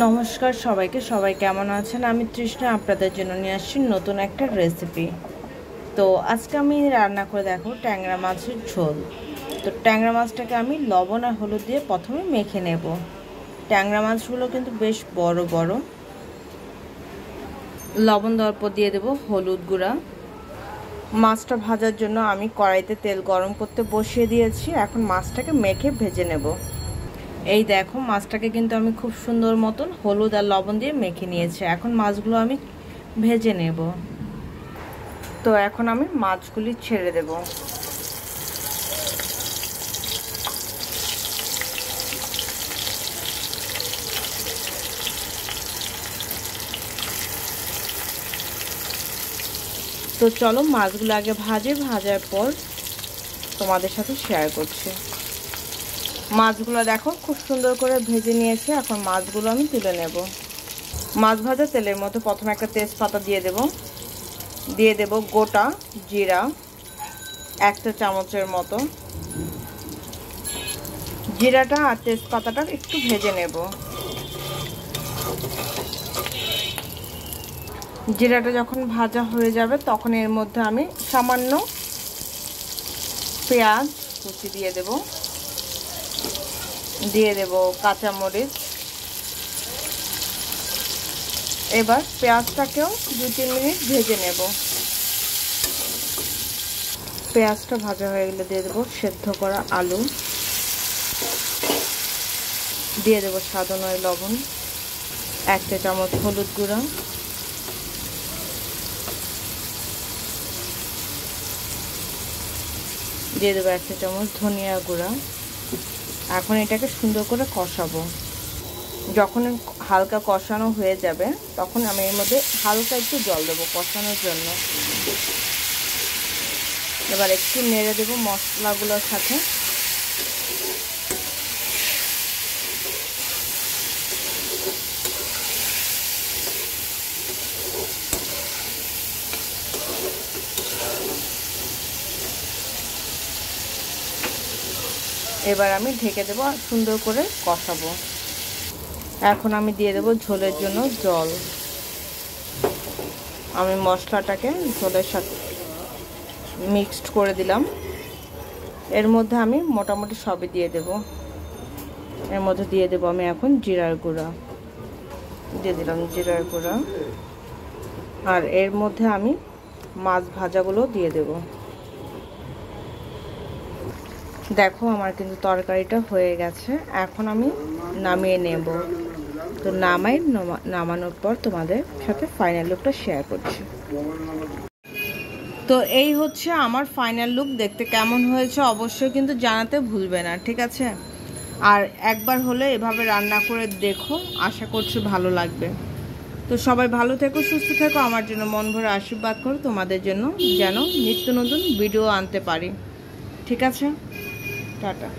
নমস্কার সবাইকে, সবাই কেমন আছেন? আমি তৃষ্ণা আপনাদের জন্য নিয়ে আসছি নতুন একটা রেসিপি। তো আজকে আমি রান্না করে দেখো ট্যাংরা মাছের ঝোল। তো ট্যাংরা মাছটাকে আমি লবণ আর হলুদ দিয়ে প্রথমে মেখে নেব। ট্যাংরা মাছগুলো কিন্তু বেশ বড় বড়। লবণ দেওয়ার পর দিয়ে দেবো হলুদ গুঁড়া। মাছটা ভাজার জন্য আমি কড়াইতে তেল গরম করতে বসিয়ে দিয়েছি। এখন মাছটাকে মেখে ভেজে নেব। এই দেখো মাছটাকে কিন্তু আমি খুব সুন্দর মতন হলুদ আর লবণ দিয়ে মেখে নিয়েছি। এখন মাছগুলো আমি ভেজে নেব। তো এখন আমি মাছগুলি ছেড়ে দেব। তো চলো মাছগুলো আগে ভাজার পর তোমাদের সাথে শেয়ার করছি। মাছগুলো দেখো খুব সুন্দর করে ভেজে নিয়েছি। এখন মাছগুলো আমি তুলে নেব। মাছ ভাজা তেলের মধ্যে প্রথমে একটা তেজপাতা দিয়ে দেব গোটা জিরা 1 চা চামচের মতো। জিরাটা আর তেজপাতাটা একটু ভেজে নেব। জিরাটা যখন ভাজা হয়ে যাবে তখন এর মধ্যে আমি সামান্য পেঁয়াজ কুচি দিয়ে দেব কাঁচামরিচ। এবার পেঁয়াজটাকেও 2-3 মিনিট ভেজে নেব। পেঁয়াজটা ভাজা হয়ে গেলে দিয়ে দেবো সেদ্ধ করা আলু, দিয়ে দেবো স্বাদ অনুযায়ী লবণ, 1 চা চামচ হলুদ গুঁড়া, দিয়ে দেবো 1 চা চামচ ধনিয়া গুঁড়া। এখন এটাকে সুন্দর করে কষাবো। যখন হালকা কষানো হয়ে যাবে তখন আমি এর মধ্যে হালকা একটু জল দেবো কষানোর জন্য। এবার একটু নেড়ে দেবো মশলাগুলোর সাথে। এবার আমি ঢেকে দেবো আর সুন্দর করে কষাবো। এখন আমি দিয়ে দেবো ঝোলের জন্য জল। আমি মশলাটাকে ঝোলের সাথে মিক্সড করে দিলাম। এর মধ্যে আমি মোটামুটি সবই দিয়ে দেব। এর মধ্যে দিয়ে দেব আমি এখন জিরার গুঁড়া, দিয়ে দিলাম জিরার গুঁড়া। আর এর মধ্যে আমি মাছ ভাজাগুলো দিয়ে দেব। দেখো আমার কিন্তু তরকারিটা হয়ে গেছে। এখন আমি নামিয়ে নেব। তো নামানোর পর তোমাদের সাথে ফাইনাল লুকটা শেয়ার করছি। তো এই হচ্ছে আমার ফাইনাল লুক। দেখতে কেমন হয়েছে অবশ্যই কিন্তু জানাতে ভুলবে না, ঠিক আছে? আর একবার হলে এভাবে রান্না করে দেখো, আশা করছি ভালো লাগবে। তো সবাই ভালো থেকো, সুস্থ থেকো। আমার জন্য মন ভরে আশীর্বাদ করো, তোমাদের জন্য যেন নিত্য নতুন ভিডিও আনতে পারি, ঠিক আছে? টাটা।